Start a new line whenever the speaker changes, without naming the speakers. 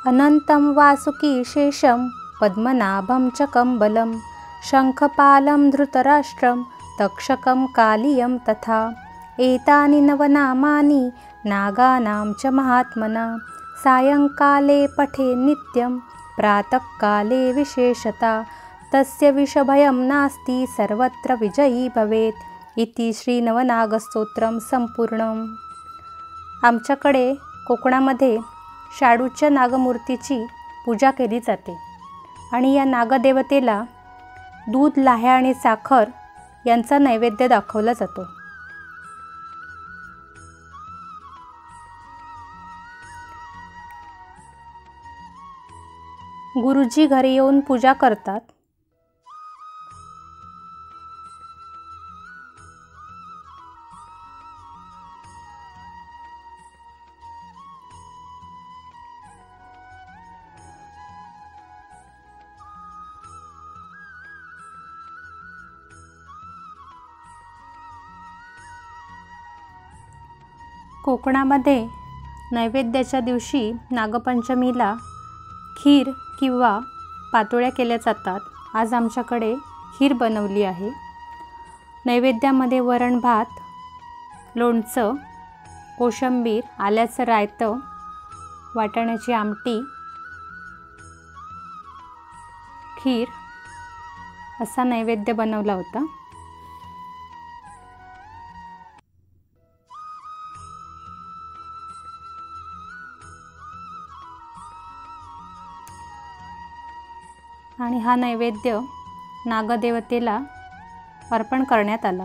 अनंतं वासुकीशेषं पद्मनाभं च कम्बलं शङ्खपालं धृतराष्ट्रं तक्षकं कालियं तथा एतानि नवनामानि नागानां च महात्मना सायंकाले पठे नित्यं प्रातःकाले विशेषता तस्य विषभयं नास्ति सर्वत्र विजयी भवेत् इति श्री नवनागस्तोत्रम संपूर्णम। आमच्याकडे कोकणामध्ये शाडूच्या नागमूर्तीची पूजा केली जाते आणि या नागदेवतेला दूध, लाह्या आणि साखर यांचा नैवेद्य दाखवला जातो। गुरुजी घरी येऊन पूजा करतात। कोकणामध्ये नैवेद्याच्या दिवशी नागपंचमीला खीर किंवा पातोळ्या केल्या जातात। आज आमच्याकडे खीर बनवली आहे। नैवेद्यामध्ये वरण भात, लोणचं, कोशिंबीर, आल्याचं रायतं, वाटाण्याची आमटी, खीर असा नैवेद्य बनवला होता। आणि हा नैवेद्य नागदेवतेला अर्पण करण्यात आला।